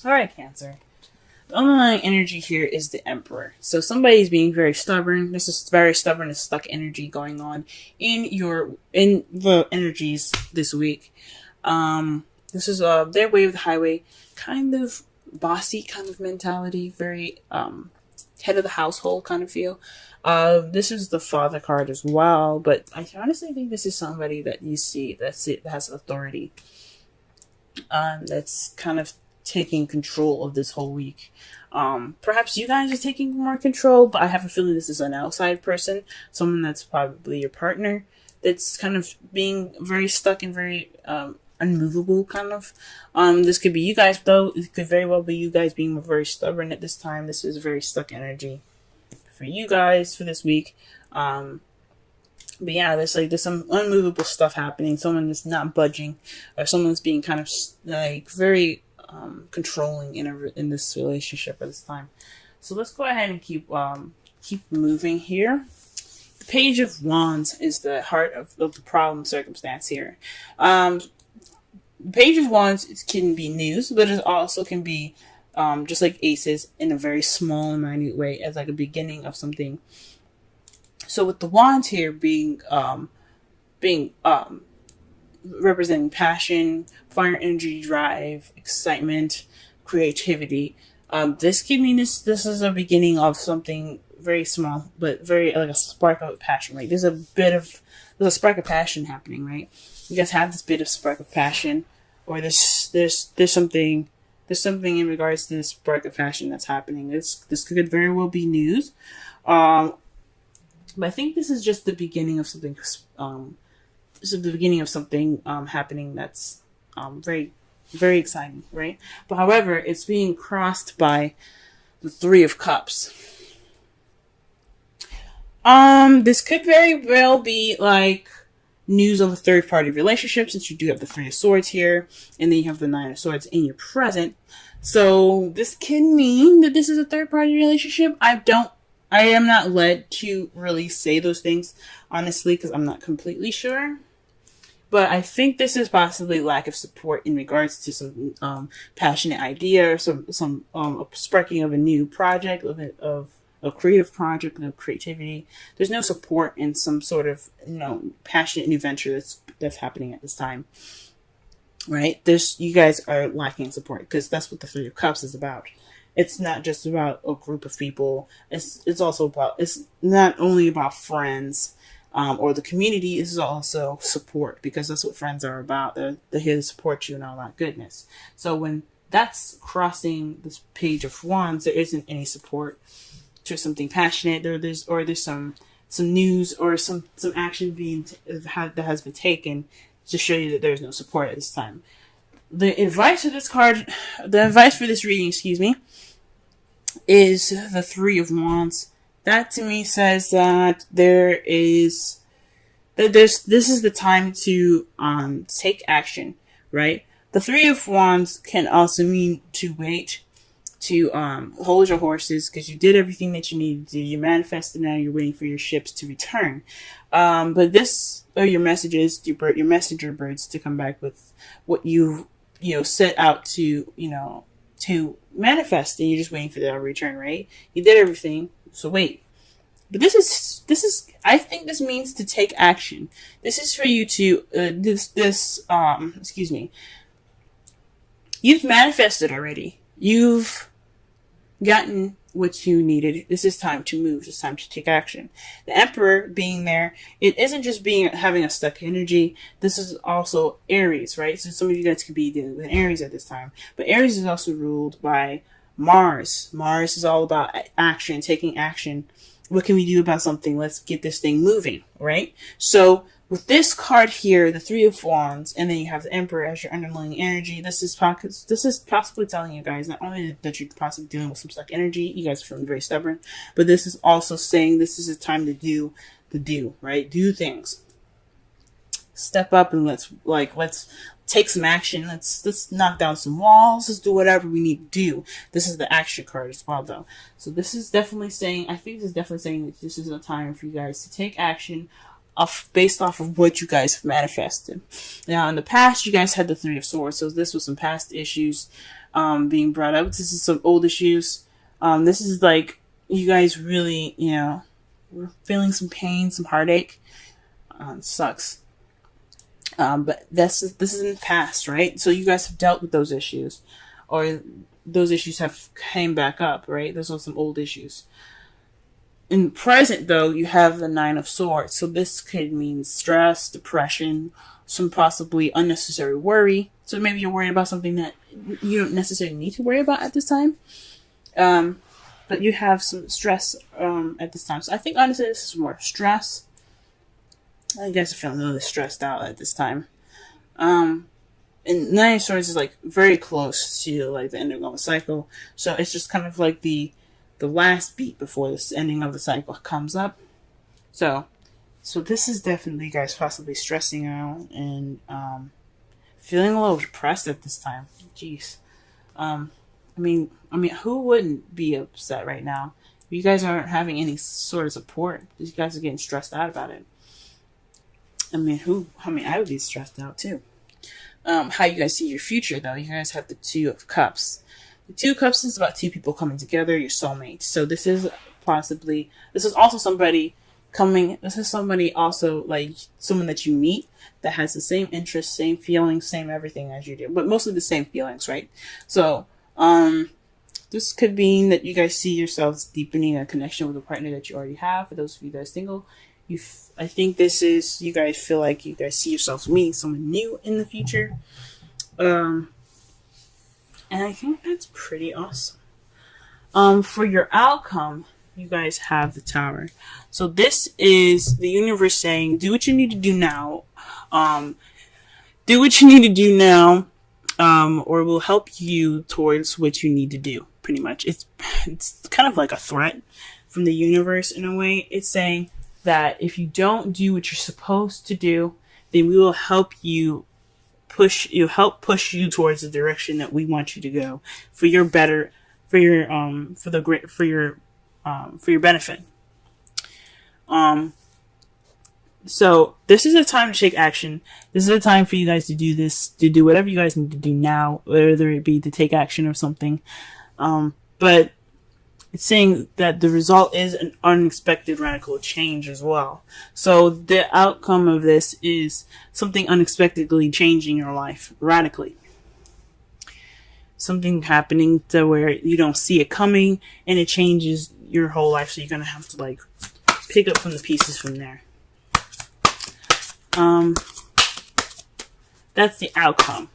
All right, Cancer. The underlying energy here is the Emperor. So somebody's being very stubborn. This is very stubborn and stuck energy going on in the energies this week. This is their way of the highway, kind of bossy kind of mentality, very head of the household kind of feel. This is the Father card as well, but I honestly think this is somebody that you see that has authority. That's kind of taking control of this whole week. Perhaps you guys are taking more control, but I have a feeling this is an outside person, someone that's probably your partner, that's kind of being very stuck and very unmovable, kind of. This could be you guys, though. It could very well be you guys being very stubborn at this time. This is very stuck energy for you guys for this week. But yeah, there's some unmovable stuff happening. Someone that's not budging, or someone's being kind of like very controlling in this relationship at this time. So let's go ahead and keep moving here. The Page of Wands is the heart of the problem circumstance here. The Page of Wands can be news, but it also can be just like aces in a very small and minute way, as like a beginning of something. So with the wands here being representing passion, fire, energy, drive, excitement, creativity, this could mean this is a beginning of something very small, but very like a spark of passion. Like there's a spark of passion happening, right? You guys have this bit of spark of passion, or there's something in regards to this spark of passion that's happening. This could very well be news. But I think this is just the beginning of something. This is the beginning of something happening that's very, very exciting, right? But however, it's being crossed by the Three of Cups. This could very well be like news of a third-party relationship, since you do have the Three of Swords here, and then you have the Nine of Swords in your present. So this can mean that this is a third-party relationship. I am not led to really say those things, honestly, because I'm not completely sure. But I think this is possibly lack of support in regards to some passionate idea, or some sparking of a new project, of a creative project, of creativity. There's no support in some sort of passionate new venture that's happening at this time, right? You guys are lacking support, because that's what the Three of Cups is about. It's not just about a group of people. It's not only about friends or the community. It's also support, because that's what friends are about. They're here to support you and all that goodness. So when that's crossing this Page of Wands, there isn't any support to something passionate. There's some news or some action that has been taken to show you that there's no support at this time. The advice for this reading, is the Three of Wands. That to me says that this is the time to take action, right? The Three of Wands can also mean to wait, to hold your horses, because you did everything that you needed to do. You manifested, now you're waiting for your ships to return. But this are your messages, your messenger birds, to come back with what you set out to manifest, and you're just waiting for their return, right? You did everything, so wait. But this is I think this means to take action. This is for you to you've manifested already. You've gotten what you needed. This is time to move. It's time to take action. The Emperor being there, it isn't just having a stuck energy. This is also Aries, right? So some of you guys could be dealing with Aries at this time. But Aries is also ruled by Mars. Mars is all about action, taking action. What can we do about something? Let's get this thing moving, right? So with this card here, the Three of Wands, and then you have the Emperor as your underlying energy, this is possibly telling you guys not only that you're possibly dealing with some stuck energy, you guys are feeling very stubborn, but this is also saying this is a time to do right? Do things. Step up and let's take some action. Let's knock down some walls. Let's do whatever we need to do. This is the action card as well, though. So this is definitely saying, that this is a time for you guys to take action based off of what you guys have manifested. Now, in the past, you guys had the Three of Swords, so this was some past issues being brought up. This is some old issues. This is like you guys really, we're feeling some pain, some heartache. Sucks. But this is in the past, right? So you guys have dealt with those issues, or those issues have came back up, right? Those are some old issues. In the present, though, you have the Nine of Swords. So this could mean stress, depression, some possibly unnecessary worry. So maybe you're worried about something that you don't necessarily need to worry about at this time. But you have some stress at this time. So I think, honestly, this is more stress. I guess I feel a little stressed out at this time. And Nine of Swords is like very close to like the ending of a cycle. So it's just kind of like the last beat before this ending of the cycle comes up. So this is definitely you guys possibly stressing out and feeling a little depressed at this time. Jeez. I mean, who wouldn't be upset right now? You guys aren't having any sort of support. You guys are getting stressed out about it. I would be stressed out too. How you guys see your future, though? You guys have the Two of Cups. The Two of Cups is about two people coming together, your soulmates. So this is also somebody also like someone that you meet that has the same interests, same feelings, same everything as you do, but mostly the same feelings, right? So, this could mean that you guys see yourselves deepening a connection with a partner that you already have. For those of you guys single, I think this is, you guys feel like you guys see yourselves meeting someone new in the future. And I think that's pretty awesome. For your outcome, you guys have the Tower. So this is the universe saying, do what you need to do now. Do what you need to do now, or we'll help you towards what you need to do. Pretty much. It's kind of like a threat from the universe in a way. It's saying that if you don't do what you're supposed to do, then we will help you push you towards the direction that we want you to go for your benefit. So this is a time to take action. This is a time for you guys to do this, to do whatever you guys need to do now, whether it be to take action or something. But it's saying that the result is an unexpected radical change as well. So the outcome of this is something unexpectedly changing your life radically. Something happening to where you don't see it coming and it changes your whole life. So you're going to have to like pick up from the pieces from there. That's the outcome.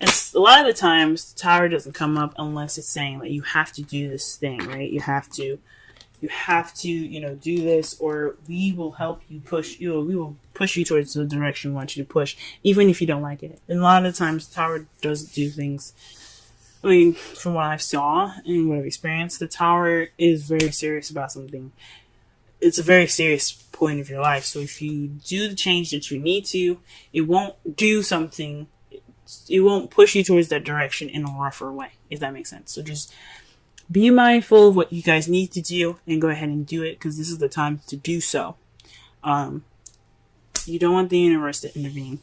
It's a lot of the times the Tower doesn't come up unless it's saying that you have to do this thing, right? You have to, do this, or we will help you push you. We will push you towards the direction we want you to push, even if you don't like it. And a lot of the times the Tower does do things. I mean, from what I saw and what I've experienced, the Tower is very serious about something. It's a very serious point of your life. So if you do the change that you need to, it won't push you towards that direction in a rougher way, if that makes sense. So just be mindful of what you guys need to do and go ahead and do it, because this is the time to do so. You don't want the universe to intervene.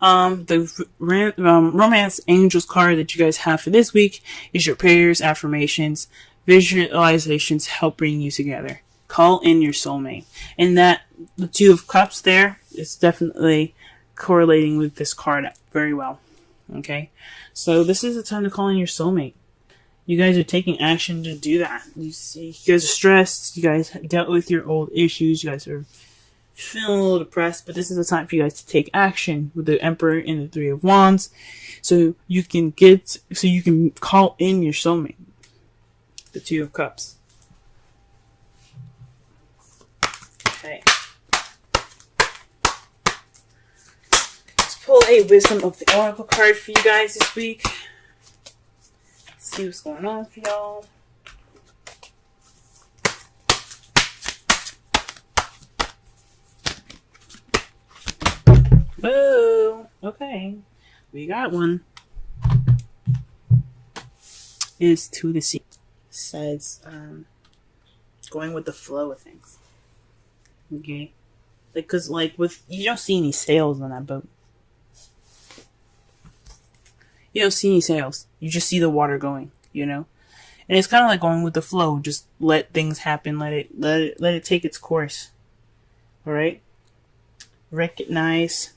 The romance angels card that you guys have for this week is your prayers, affirmations, visualizations help bring you together. Call in your soulmate. And that, the Two of Cups there is definitely correlating with this card very well. Okay? So this is the time to call in your soulmate. You guys are taking action to do that. You guys are stressed. You guys dealt with your old issues. You guys are feeling a little depressed. But this is the time for you guys to take action with the Emperor and the Three of Wands. So you can call in your soulmate. The Two of Cups. Okay. Let's pull a Wisdom of the Oracle card for you guys this week. See what's going on for y'all. Whoa! Okay, we got one. Is to the sea. Says going with the flow of things. Okay, because with you don't see any sails on that boat. you don't see any sails. You just see the water going, you know? And it's kind of like going with the flow. Just let things happen. Let it take its course. All right? Recognize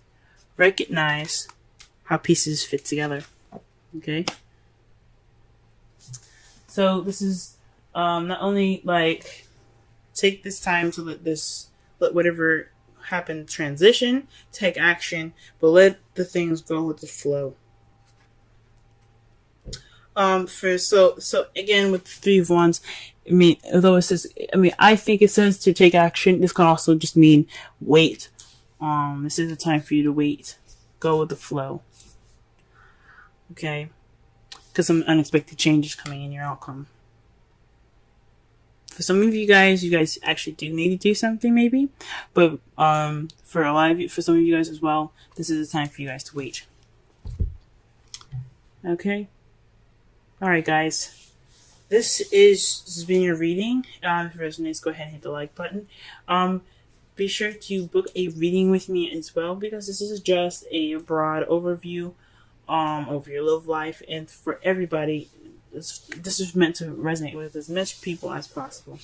how pieces fit together. Okay? So this is not only like take this time to let whatever happen transition, take action, but let the things go with the flow. So again with the Three of Wands, I mean, although it says, I think it says to take action. This can also just mean wait. This is the time for you to wait. Go with the flow. Okay, because some unexpected changes coming in your outcome. For some of you guys actually do need to do something maybe, but for some of you guys as well, this is the time for you guys to wait. Okay. All right, guys. This has been your reading. If it resonates, go ahead and hit the like button. Be sure to book a reading with me as well, because this is just a broad overview of your love life, and for everybody, this is meant to resonate with as much people as possible.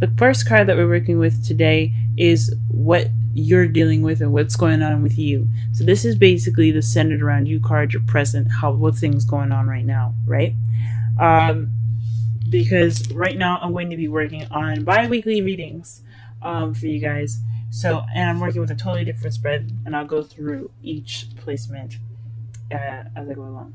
The first card that we're working with today is what you're dealing with and what's going on with you. So this is basically the centered around you card, your present, what things going on right now, right? Because right now I'm going to be working on bi-weekly readings for you guys. So, and I'm working with a totally different spread, and I'll go through each placement as I go along.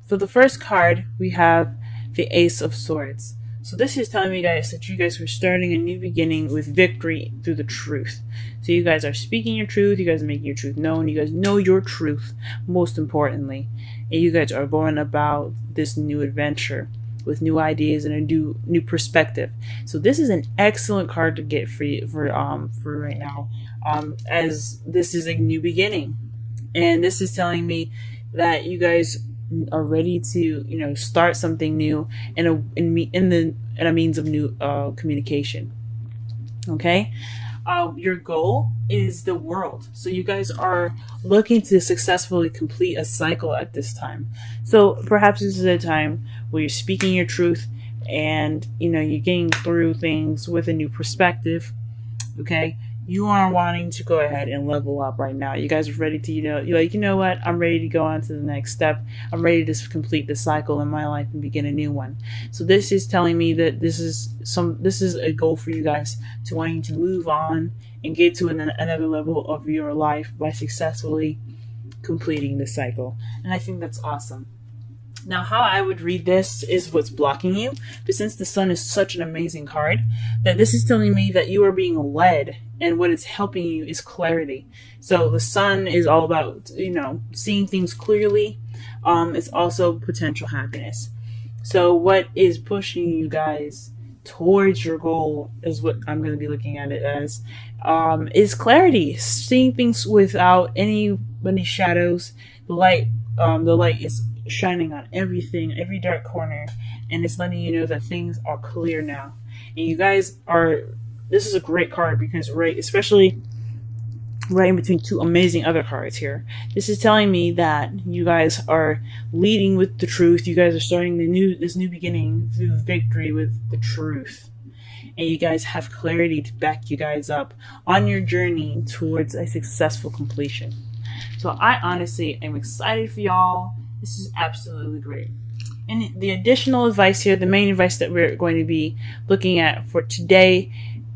For the first card, we have the Ace of Swords. So this is telling me, guys, that you guys are starting a new beginning with victory through the truth. So you guys are speaking your truth. You guys are making your truth known. You guys know your truth, most importantly. And you guys are going about this new adventure with new ideas and a new perspective. So this is an excellent card to get for you for right now, as this is a new beginning. And this is telling me that you guys are ready to, start something new in a means of new communication. Okay, your goal is the world, so you guys are looking to successfully complete a cycle at this time. So perhaps this is a time where you're speaking your truth, and you're getting through things with a new perspective. Okay, you are wanting to go ahead and level up right now. You guys are ready to, you're like, you know what? I'm ready to go on to the next step. I'm ready to complete the cycle in my life and begin a new one. So this is telling me that this is a goal for you guys to wanting to move on and get to another level of your life by successfully completing the cycle. And I think that's awesome. Now, how I would read this is what's blocking you. But since the Sun is such an amazing card, that this is telling me that you are being led, and what it's helping you is clarity. So the Sun is all about, seeing things clearly. It's also potential happiness. So what is pushing you guys towards your goal is what I'm going to be looking at it as, is clarity. Seeing things without any shadows. The light is shining on everything, every dark corner, and it's letting you know that things are clear now. And you guys this is a great card because especially right in between two amazing other cards here, this is telling me that you guys are leading with the truth. You guys are starting this new beginning through victory with the truth, and you guys have clarity to back you guys up on your journey towards a successful completion. So I honestly am excited for y'all. This is absolutely great. And the additional advice here, the main advice that we're going to be looking at for today,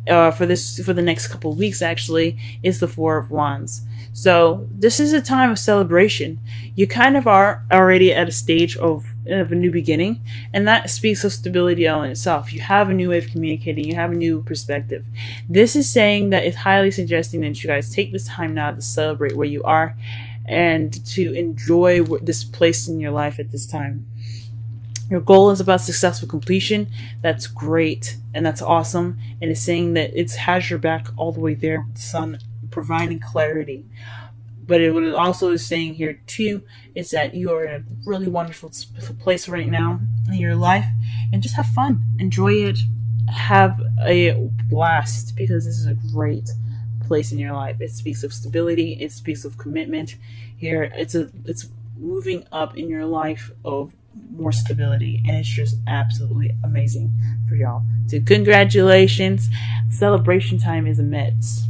for the next couple of weeks actually, is the Four of Wands. So this is a time of celebration. You kind of are already at a stage of a new beginning, and that speaks of stability all in itself. You have a new way of communicating. You have a new perspective. This is saying that it's highly suggesting that you guys take this time now to celebrate where you are and to enjoy this place in your life at this time. Your goal is about successful completion. That's great, and that's awesome. And it's saying that it has your back all the way there with the Sun providing clarity. But what it also is saying here too is that you are in a really wonderful place right now in your life, and just have fun, enjoy it, have a blast, because this is a great place in your life. It speaks of stability. It speaks of commitment. Here, it's moving up in your life of more stability, and it's just absolutely amazing for y'all. So congratulations, celebration time is amidst.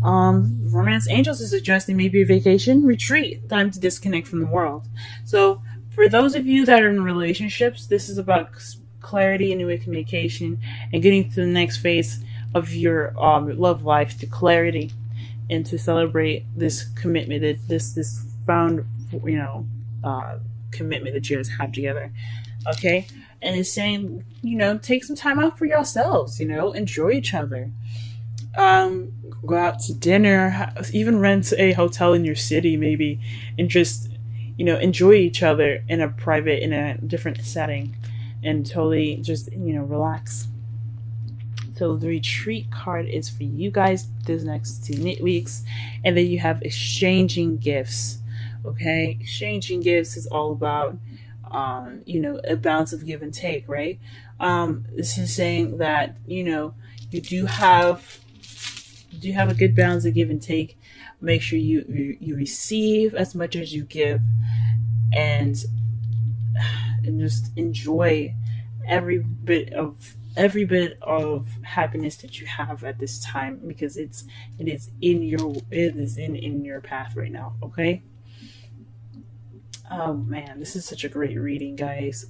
Romance Angels is suggesting maybe a vacation retreat, time to disconnect from the world. So for those of you that are in relationships, this is about clarity and new communication and getting to the next phase of your love life, to clarity, and to celebrate this commitment, this found, commitment that you guys have together. Okay, and it's saying, take some time out for yourselves. Enjoy each other. Go out to dinner, even rent a hotel in your city, maybe, and just enjoy each other in a different setting, and totally just relax. So the retreat card is for you guys this next 2 weeks, and then you have exchanging gifts. Okay, exchanging gifts is all about a balance of give and take, right? This is saying that you do have a good balance of give and take. Make sure you receive as much as you give, and just enjoy every bit of happiness that you have at this time, because it is in your path right now. Okay. Oh man, this is such a great reading, guys.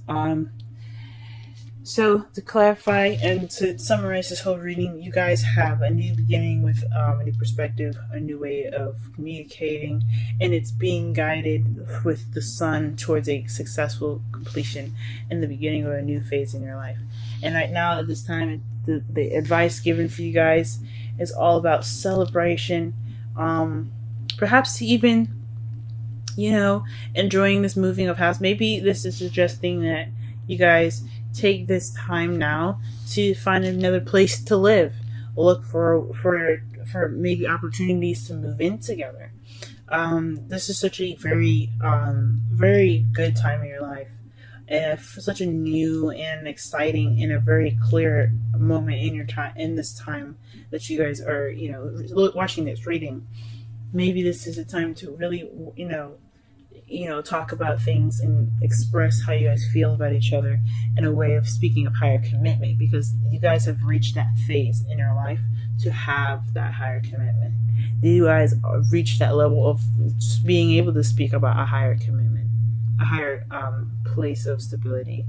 So to clarify and to summarize this whole reading, you guys have a new beginning with a new perspective, a new way of communicating, and it's being guided with the sun towards a successful completion and the beginning of a new phase in your life. And right now, at this time, the advice given for you guys is all about celebration, perhaps even enjoying this moving of house. Maybe this is suggesting that you guys take this time now to find another place to live. Look for maybe opportunities to move in together. This is such a very very good time in your life, and for such a new and exciting and a very clear moment in this time that you guys are watching this reading. Maybe this is a time to really talk about things and express how you guys feel about each other in a way of speaking of higher commitment, because you guys have reached that phase in your life to have that higher commitment. You guys reached that level of just being able to speak about a higher commitment, a higher place of stability.